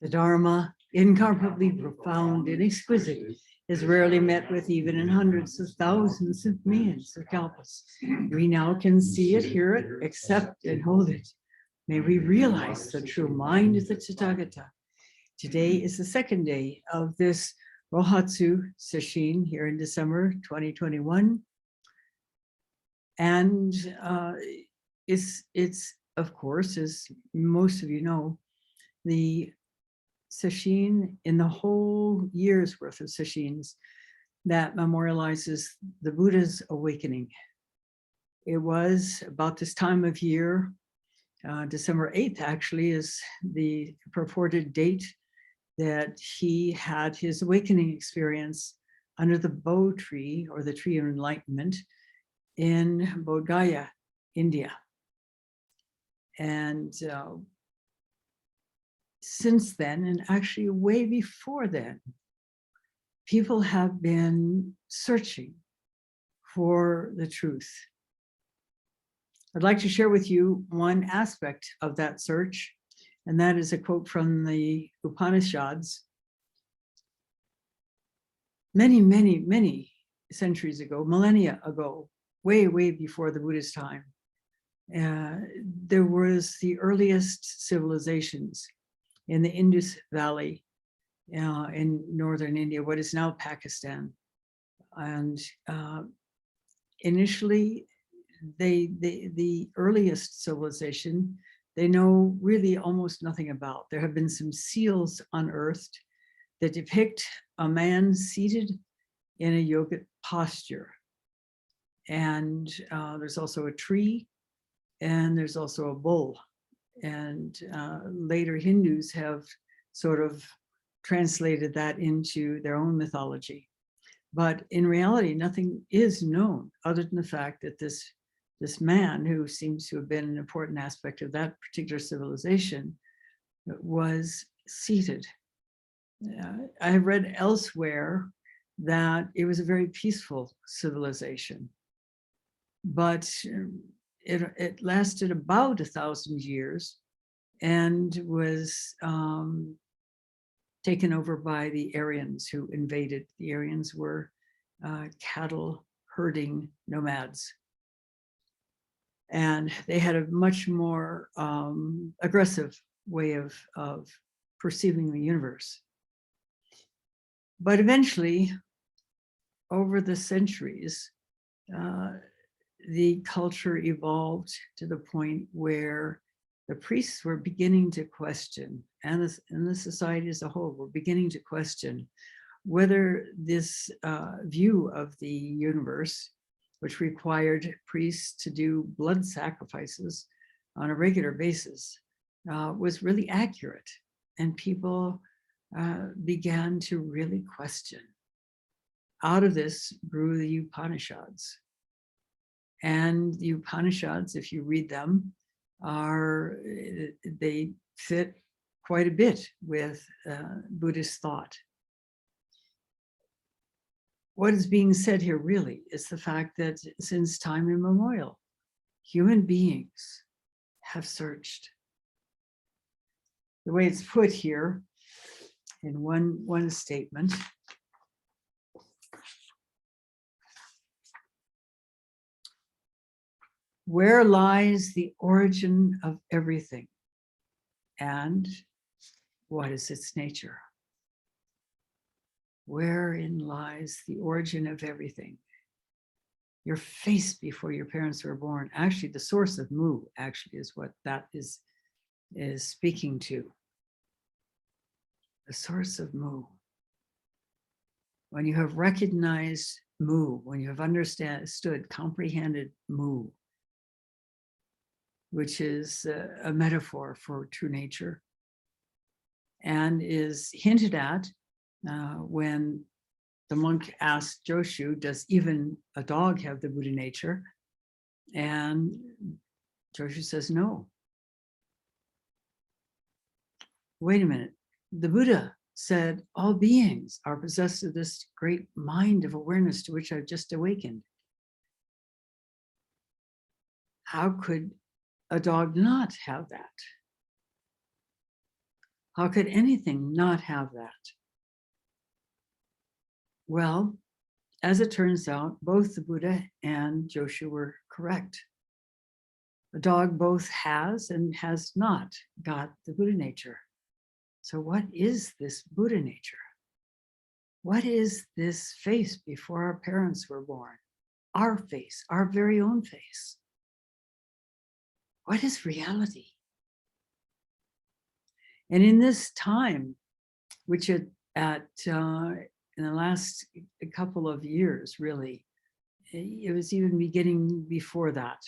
The Dharma, incomparably profound and exquisite, is rarely met with even in hundreds of thousands of millions of kalpas. We now can see it, hear it, accept and hold it. May we realize the true mind of the Tathagata. Today is the second day of this Rohatsu Sesshin here in December 2021. And it's of course, as most of you know, the Sesshin in the whole year's worth of Sesshins that memorializes the Buddha's awakening. It was about this time of year, December 8th actually is the purported date that he had his awakening experience under the Bo tree, or the tree of enlightenment, in Bodh Gaya, India. And since then, and actually way before then, people have been searching for the truth. I'd like to share with you one aspect of that search, and that is a quote from the Upanishads. Many, many, many centuries ago, millennia ago, way, way before the Buddha's time, there was the earliest civilizations in the Indus Valley in northern India, what is now Pakistan. And initially, the earliest civilization, they know really almost nothing about. There have been some seals unearthed that depict a man seated in a yogic posture. And there's also a tree, and there's also a bull. And later Hindus have sort of translated that into their own mythology. But in reality, nothing is known other than the fact that this man, who seems to have been an important aspect of that particular civilization, was seated. I have read elsewhere that it was a very peaceful civilization, but it lasted about 1,000 years and was taken over by the Aryans who invaded. The Aryans were cattle herding nomads. And they had a much more aggressive way of perceiving the universe. But eventually, over the centuries, the culture evolved to the point where the priests were beginning to question, and the society as a whole were beginning to question whether this view of the universe, which required priests to do blood sacrifices on a regular basis, was really accurate. And people began to really question. Out of this grew the Upanishads. And the Upanishads, if you read them, they fit quite a bit with Buddhist thought. What is being said here really is the fact that since time immemorial, human beings have searched. The way it's put here in one statement, where lies the origin of everything, and what is its nature? Wherein lies the origin of everything? Your face before your parents were born. Actually, the source of Mu actually is what that is speaking to. The source of Mu. When you have recognized Mu, when you have understood, comprehended Mu, which is a metaphor for true nature, and is hinted at when the monk asked Joshu, does even a dog have the Buddha nature? And Joshu says, no. Wait a minute. The Buddha said, all beings are possessed of this great mind of awareness to which I've just awakened. How could a dog not have that? How could anything not have that? Well, as it turns out, both the Buddha and Joshu were correct. A dog both has and has not got the Buddha nature. So what is this Buddha nature? What is this face before our parents were born? Our face, our very own face. What is reality? And in this time, which in the last couple of years, really, it was even beginning before that,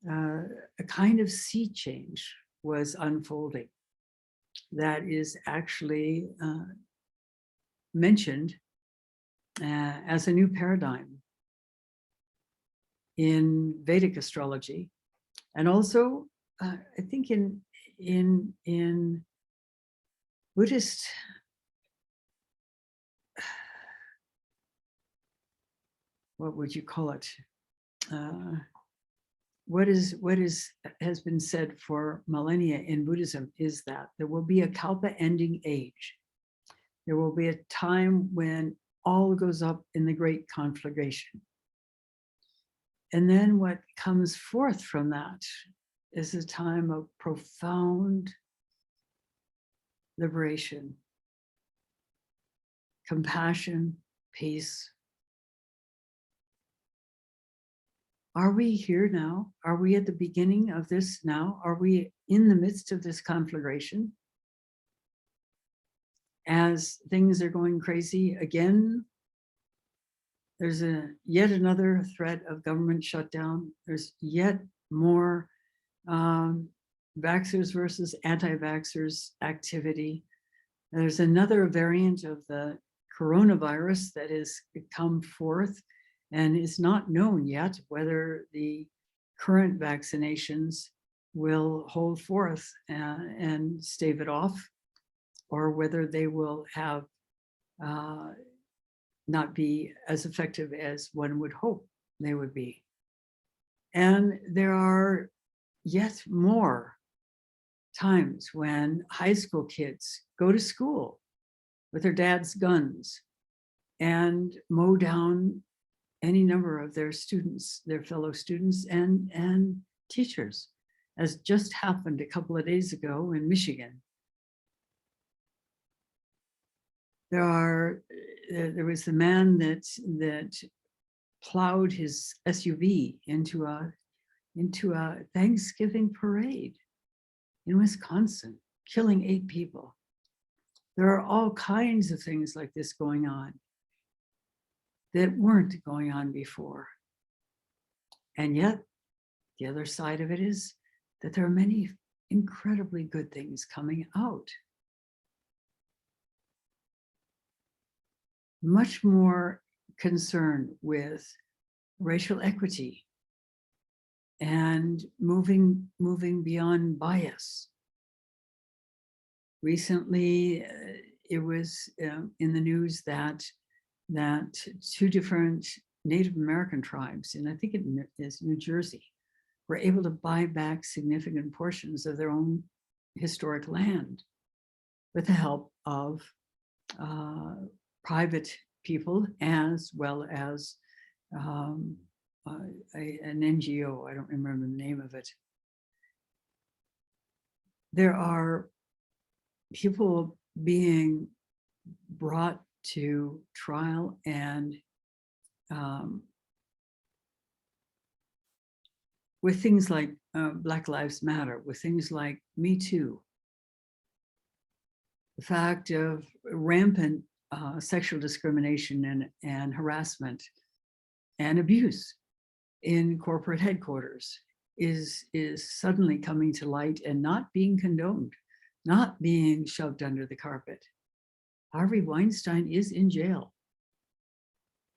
a kind of sea change was unfolding that is actually mentioned as a new paradigm in Vedic astrology, and also I think in Buddhist what would you call it? What has been said for millennia in Buddhism is that there will be a kalpa ending age. There will be a time when all goes up in the great conflagration. And then what comes forth from that is a time of profound liberation, compassion, peace. Are we here now? Are we at the beginning of this now? Are we in the midst of this conflagration? As things are going crazy again, there's yet another threat of government shutdown. There's yet more vaxxers versus anti-vaxxers activity. There's another variant of the coronavirus that has come forth and is not known yet whether the current vaccinations will hold forth and stave it off, or whether they will have not be as effective as one would hope they would be. And there are yet more times when high school kids go to school with their dad's guns and mow down any number of their students, their fellow students and teachers, as just happened a couple of days ago in Michigan. There was the man that plowed his SUV into a Thanksgiving parade in Wisconsin, killing 8 people. There are all kinds of things like this going on that weren't going on before. And yet, the other side of it is that there are many incredibly good things coming out. Much more concern with racial equity and moving beyond bias. Recently, it was in the news that 2 different Native American tribes, and I think it is New Jersey, were able to buy back significant portions of their own historic land with the help of private people as well as an NGO. I don't remember the name of it. There are people being brought to trial and with things like Black Lives Matter, with things like Me Too, the fact of rampant sexual discrimination and harassment and abuse in corporate headquarters is suddenly coming to light and not being condoned, not being shoved under the carpet. Harvey Weinstein is in jail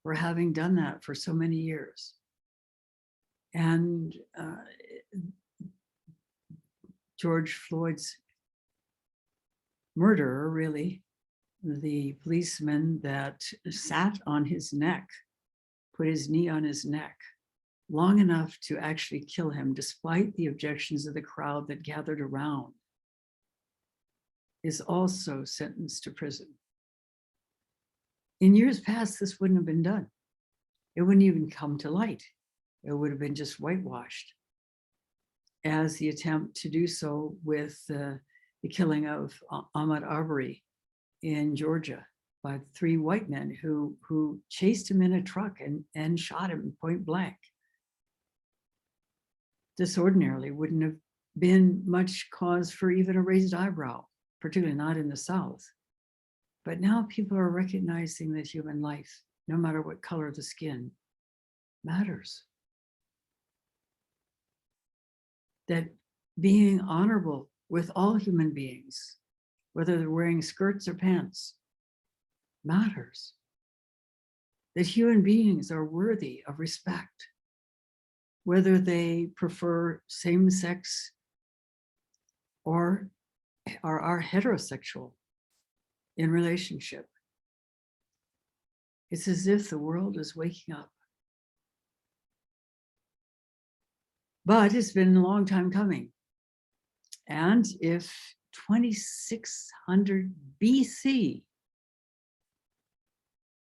for having done that for so many years. And George Floyd's murderer, really, the policeman that sat on his neck, put his knee on his neck long enough to actually kill him, despite the objections of the crowd that gathered around. is also sentenced to prison. In years past, this wouldn't have been done. It wouldn't even come to light. It would have been just whitewashed, as the attempt to do so with the killing of Ahmaud Arbery in Georgia by 3 white men who chased him in a truck and shot him point blank. This ordinarily wouldn't have been much cause for even a raised eyebrow, particularly not in the South. But now people are recognizing that human life, no matter what color the skin, matters. That being honorable with all human beings, whether they're wearing skirts or pants, matters. That human beings are worthy of respect, whether they prefer same-sex or are heterosexual in relationship. It's as if the world is waking up. But it's been a long time coming. And if 2600 BC,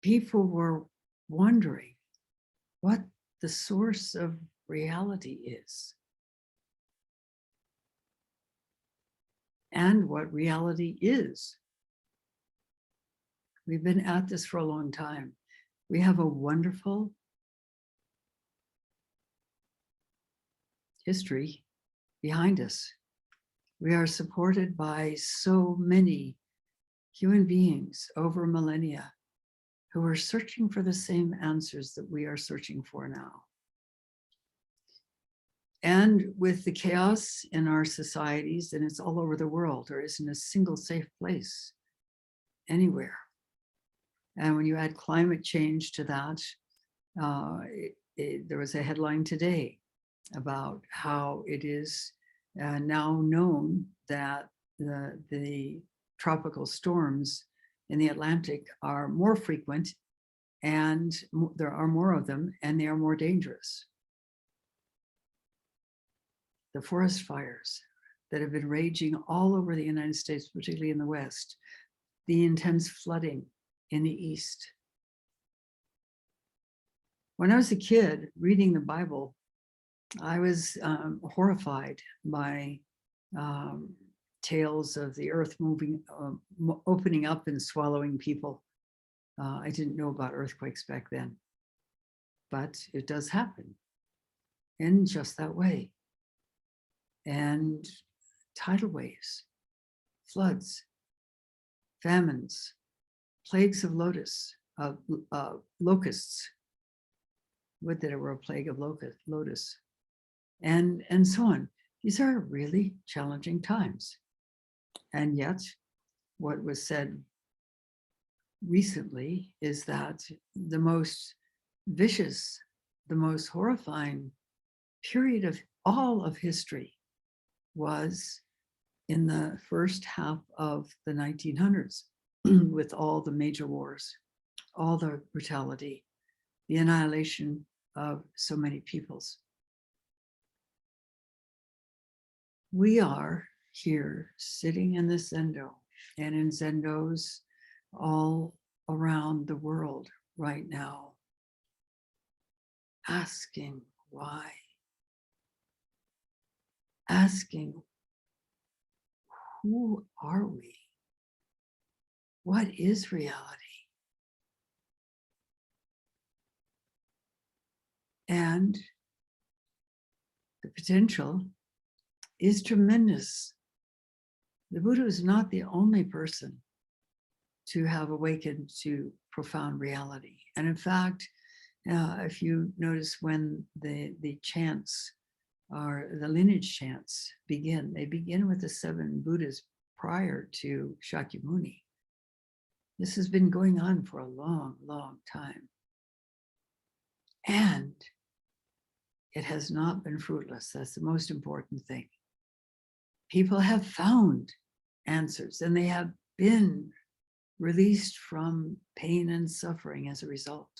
people were wondering what the source of reality is and what reality is, we've been at this for a long time. We have a wonderful history behind us. We are supported by so many human beings over millennia who are searching for the same answers that we are searching for now. And with the chaos in our societies, and it's all over the world, there isn't a single safe place anywhere. And when you add climate change to that, there was a headline today about how it is now known that the tropical storms in the Atlantic are more frequent, and there are more of them, and they are more dangerous. The forest fires that have been raging all over the United States, particularly in the West, the intense flooding in the East. When I was a kid reading the Bible, I was horrified by tales of the earth moving, opening up and swallowing people. I didn't know about earthquakes back then, but it does happen in just that way. And tidal waves, floods, famines, plagues of locusts. Would that it were a plague of lotus, and so on. These are really challenging times. And yet, what was said recently is that the most vicious, the most horrifying period of all of history was in the first half of the 1900s, with all the major wars, all the brutality, the annihilation of so many peoples. We are here sitting in the Zendo and in Zendos all around the world right now, asking why, asking, who are we? What is reality? And the potential is tremendous. The Buddha is not the only person to have awakened to profound reality. And in fact, if you notice when the chants or the lineage chants begin, they begin with the 7 Buddhas prior to Shakyamuni. This has been going on for a long, long time. And it has not been fruitless. That's the most important thing. People have found answers, and they have been released from pain and suffering as a result.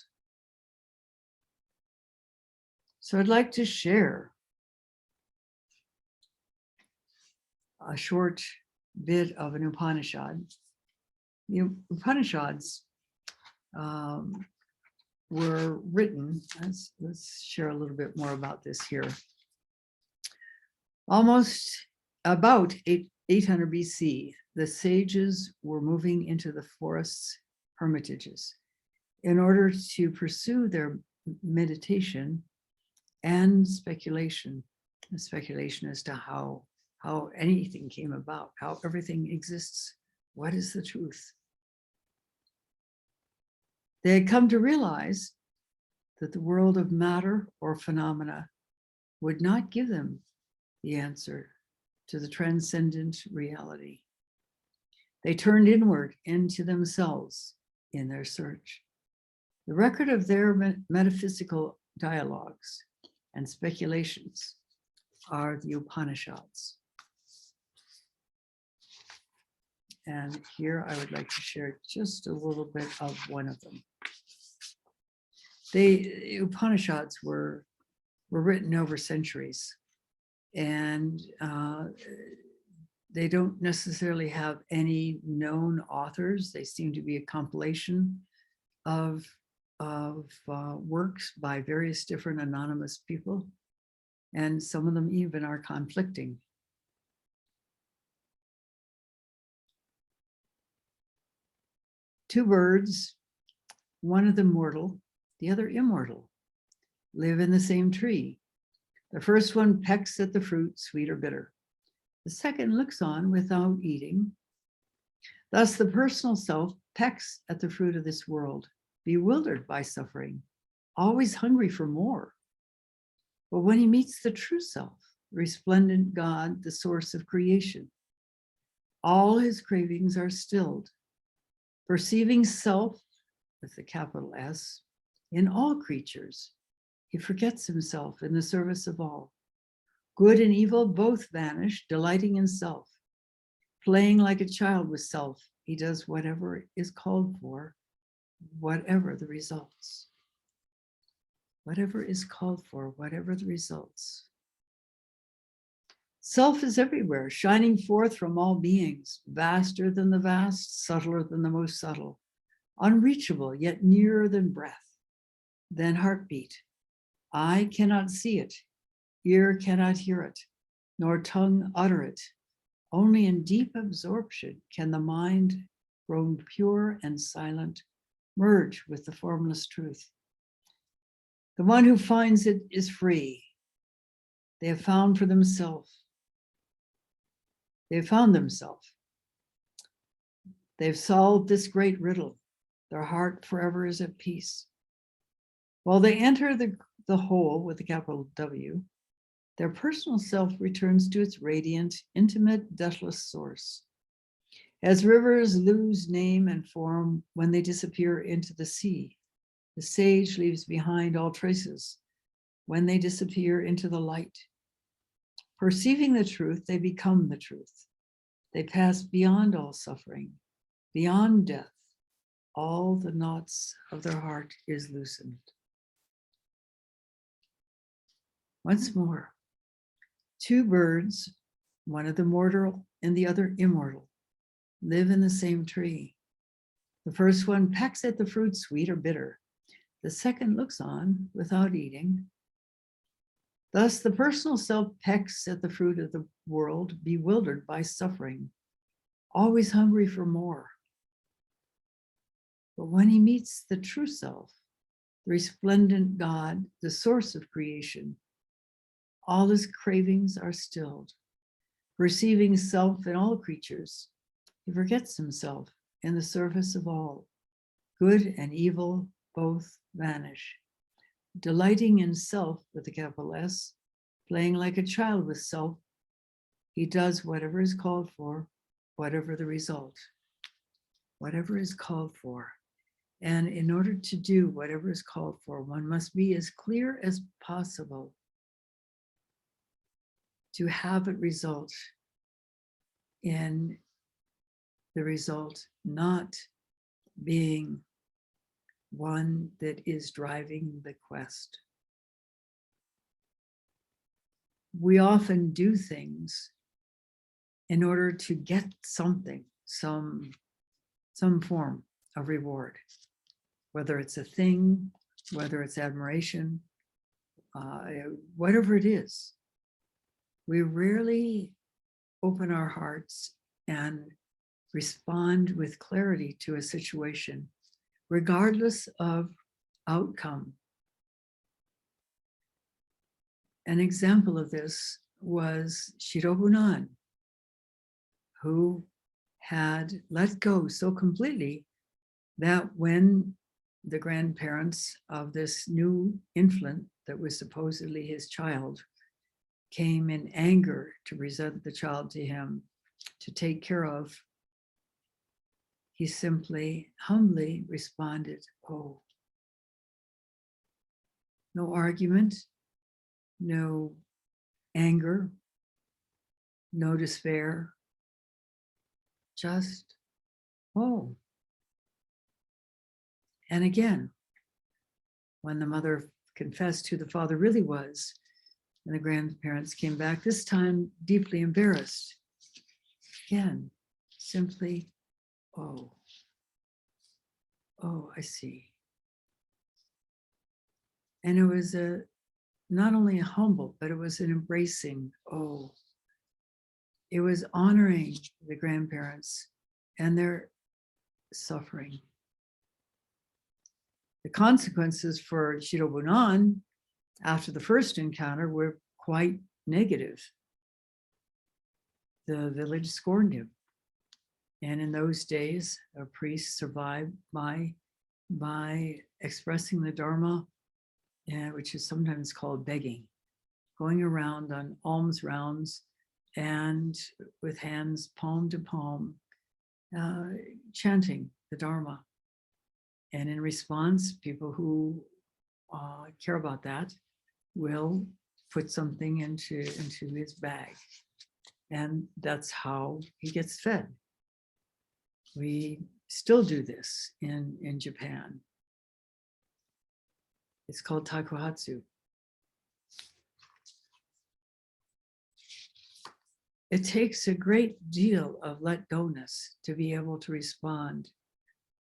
So I'd like to share a short bit of an Upanishad. The Upanishads were written, let's share a little bit more about this here. Almost about 800 BC, the sages were moving into the forests, hermitages, in order to pursue their meditation and speculation as to how anything came about, how everything exists. What is the truth? They had come to realize that the world of matter or phenomena would not give them the answer to the transcendent reality. They turned inward into themselves in their search. The record of their metaphysical dialogues and speculations are the Upanishads. And here I would like to share just a little bit of one of them. The Upanishads were written over centuries, and they don't necessarily have any known authors. They seem to be a compilation of works by various different anonymous people, and some of them even are conflicting. Two birds, one of them mortal, the other immortal, live in the same tree. The first one pecks at the fruit, sweet or bitter. The second looks on without eating. Thus, the personal self pecks at the fruit of this world, bewildered by suffering, always hungry for more. But when he meets the true self, resplendent God, the source of creation, all his cravings are stilled. Perceiving self, with the capital S, in all creatures, he forgets himself in the service of all. Good and evil both vanish, delighting in self. Playing like a child with self, he does whatever is called for, whatever the results. Whatever is called for, whatever the results. Self is everywhere, shining forth from all beings, vaster than the vast, subtler than the most subtle, unreachable, yet nearer than breath, than heartbeat. Eye cannot see it, ear cannot hear it, nor tongue utter it. Only in deep absorption can the mind, grown pure and silent, merge with the formless truth. The one who finds it is free. They have found for themselves. They've found themselves. They've solved this great riddle. Their heart forever is at peace. While they enter the whole with a capital W, their personal self returns to its radiant, intimate, deathless source. As rivers lose name and form when they disappear into the sea, the sage leaves behind all traces when they disappear into the light. Perceiving the truth, they become the truth. They pass beyond all suffering, beyond death. All the knots of their heart is loosened. Once more, two birds, one of them mortal and the other immortal, live in the same tree. The first one pecks at the fruit, sweet or bitter. The second looks on without eating. Thus, the personal self pecks at the fruit of the world, bewildered by suffering, always hungry for more. But when he meets the true self, the resplendent God, the source of creation, all his cravings are stilled. Perceiving self in all creatures, he forgets himself in the service of all. Good and evil both vanish. Delighting in self with a capital S, playing like a child with self, he does whatever is called for, whatever the result. Whatever is called for. And in order to do whatever is called for, one must be as clear as possible to have it result in the result not being one that is driving the quest. We often do things in order to get something, some form of reward, whether it's a thing, whether it's admiration, whatever it is. We rarely open our hearts and respond with clarity to a situation, regardless of outcome. An example of this was Shirobunan, who had let go so completely that when the grandparents of this new infant that was supposedly his child came in anger to present the child to him to take care of, he simply humbly responded, "Oh." No argument, no anger, no despair, just, "Oh." And again, when the mother confessed who the father really was, and the grandparents came back, this time deeply embarrassed, again, simply, "Oh, oh, I see." And it was not only a humble, but it was an embracing, "Oh." It was honoring the grandparents and their suffering. The consequences for Shirobunan after the first encounter were quite negative. The village scorned him. And in those days, a priest survived by expressing the Dharma, which is sometimes called begging, going around on alms rounds and with hands palm to palm, chanting the Dharma. And in response, people who care about that will put something into his bag. And that's how he gets fed. We still do this in Japan. It's called takuhatsu. It takes a great deal of let-go-ness to be able to respond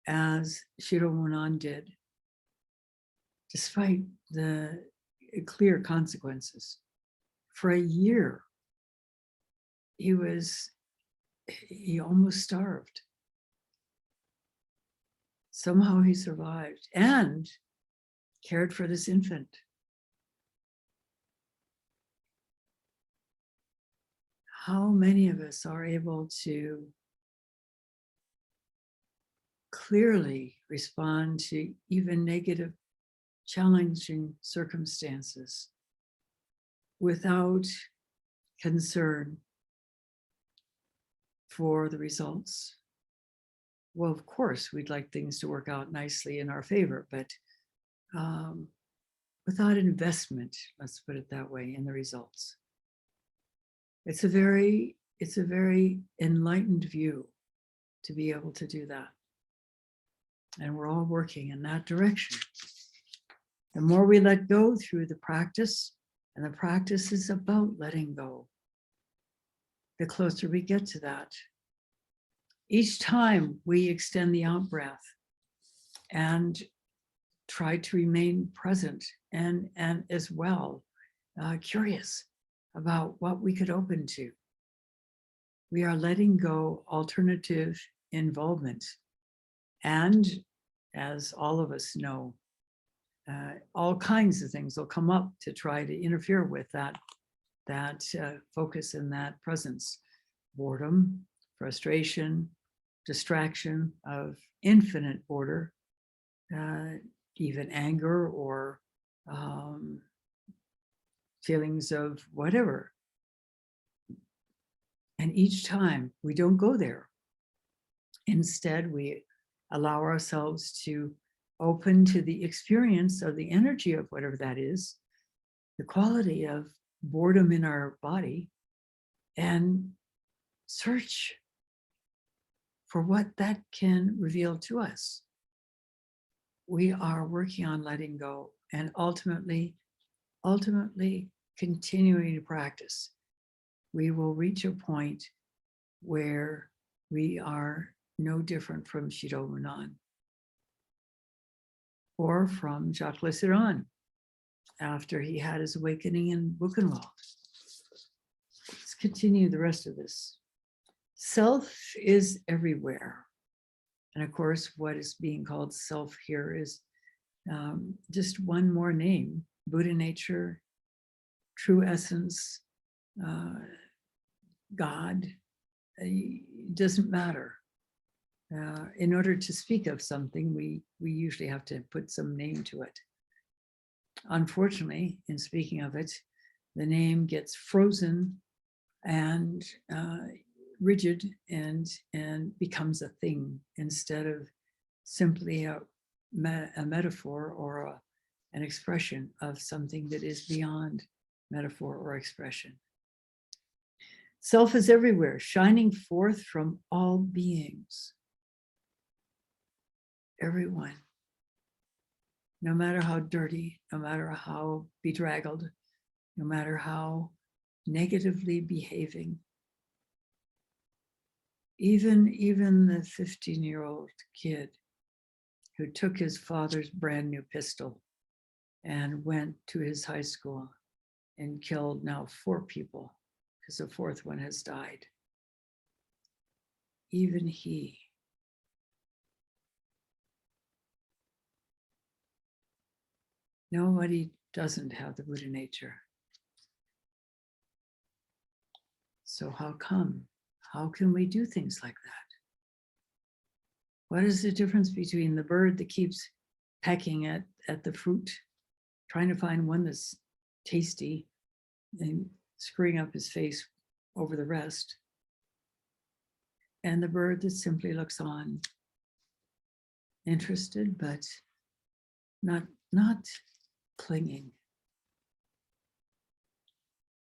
as Shirobunan did, despite the clear consequences. For a year, he almost starved. Somehow he survived and cared for this infant. How many of us are able to clearly respond to even negative, challenging circumstances without concern for the results? Well, of course, we'd like things to work out nicely in our favor, but without investment, let's put it that way, in the results. It's a very enlightened view to be able to do that. And we're all working in that direction. The more we let go through the practice, and the practice is about letting go, the closer we get to that. Each time we extend the out breath and try to remain present and as well curious about what we could open to. We are letting go alternative involvement. And as all of us know, all kinds of things will come up to try to interfere with that focus and that presence. Boredom, frustration, distraction of infinite order, even anger or feelings of whatever. And each time we don't go there. Instead, we allow ourselves to open to the experience of the energy of whatever that is, the quality of boredom in our body, and search for what that can reveal to us. We are working on letting go and ultimately continuing to practice. We will reach a point where we are no different from Shiromanan or from Jacques Lasserand after he had his awakening in Buchenwald. Let's continue the rest of this. Self is everywhere. And of course, what is being called self here is just one more name: Buddha nature, true essence, God. It doesn't matter. In order to speak of something, we usually have to put some name to it. Unfortunately, in speaking of it, the name gets frozen and rigid and becomes a thing instead of simply a metaphor or an expression of something that is beyond metaphor or expression. Self is everywhere, shining forth from all beings. Everyone, no matter how dirty, no matter how bedraggled, no matter how negatively behaving, even the 15-year-old kid who took his father's brand new pistol and went to his high school and killed now 4 people because the 4th one has died. Even he. Nobody doesn't have the Buddha nature. So how come? How can we do things like that? What is the difference between the bird that keeps pecking at the fruit, trying to find one that's tasty and screwing up his face over the rest, and the bird that simply looks on, interested, but not clinging?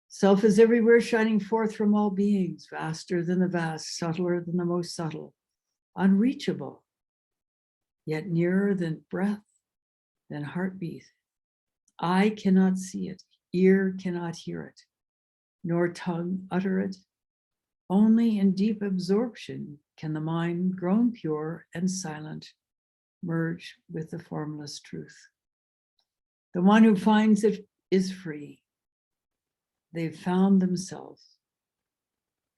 Self is everywhere, shining forth from all beings, vaster than the vast, subtler than the most subtle, unreachable, yet nearer than breath, than heartbeat. Eye cannot see it, ear cannot hear it, nor tongue utter it. Only in deep absorption can the mind, grown pure and silent, merge with the formless truth. The one who finds it is free. They've found themselves.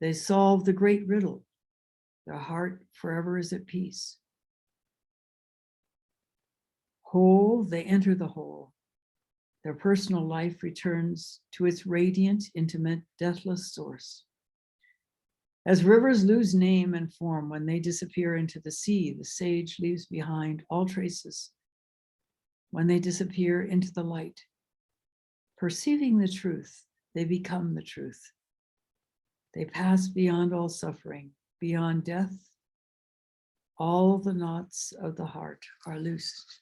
They solve the great riddle. Their heart forever is at peace. Whole, they enter the whole. Their personal life returns to its radiant, intimate, deathless source. As rivers lose name and form when they disappear into the sea, the sage leaves behind all traces. When they disappear into the light, perceiving the truth, they become the truth. They pass beyond all suffering, beyond death. All the knots of the heart are loosed.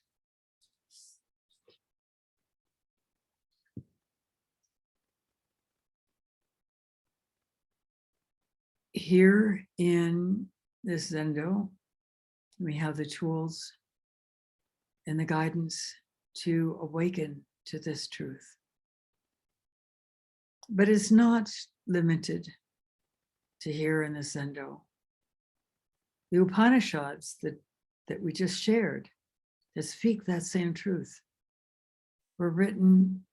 Here in this Zendo, we have the tools and the guidance to awaken to this truth. But it's not limited to here in the Zendo. The Upanishads that we just shared, that speak that same truth, were written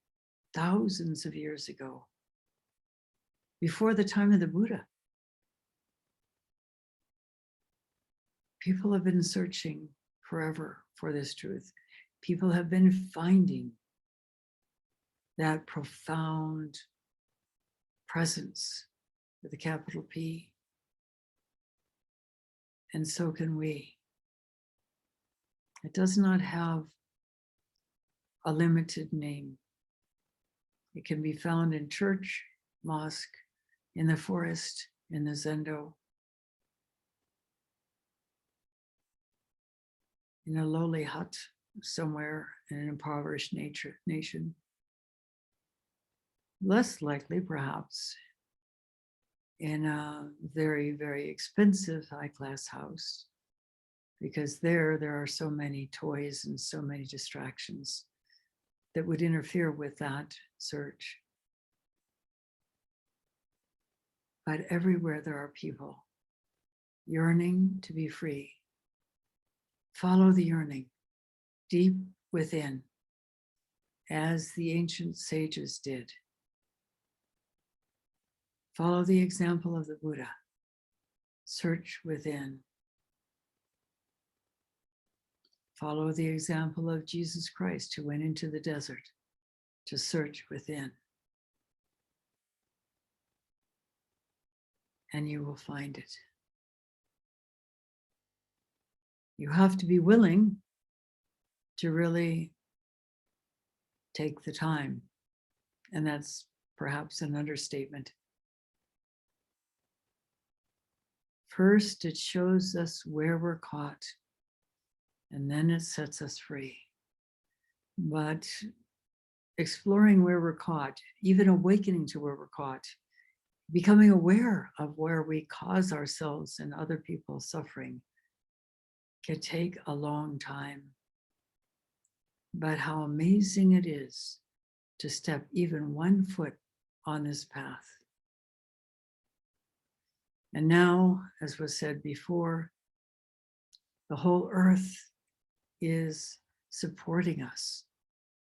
thousands of years ago, before the time of the Buddha. People have been searching forever for this truth. People have been finding that profound presence with a capital P. And so can we. It does not have a limited name. It can be found in church, mosque, in the forest, in the Zendo, in a lowly hut somewhere in an impoverished nation. Less likely, perhaps, in a very, very expensive high-class house, because there are so many toys and so many distractions that would interfere with that search. but everywhere there are people yearning to be free. Follow the yearning deep within, as the ancient sages did. Follow the example of the Buddha. Search within. Follow the example of Jesus Christ, who went into the desert to search within. And you will find it. You have to be willing to really take the time. And that's perhaps an understatement. First, it shows us where we're caught, and then it sets us free. But exploring where we're caught, even awakening to where we're caught, becoming aware of where we cause ourselves and other people suffering, can take a long time. But how amazing it is to step even 1 foot on this path. And now, as was said before, the whole earth is supporting us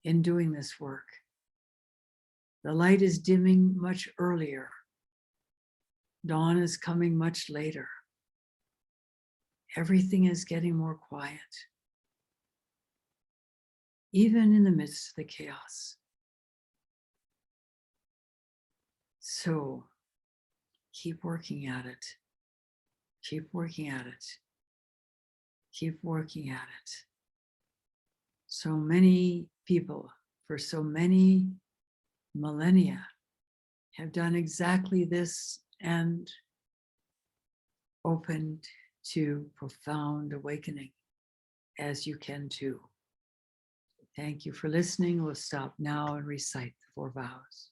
in doing this work. The light is dimming much earlier. Dawn is coming much later. Everything is getting more quiet, even in the midst of the chaos. So keep working at it. Keep working at it. Keep working at it. So many people for so many millennia have done exactly this and opened to profound awakening, as you can too. Thank you for listening. We'll stop now and recite the 4 vows.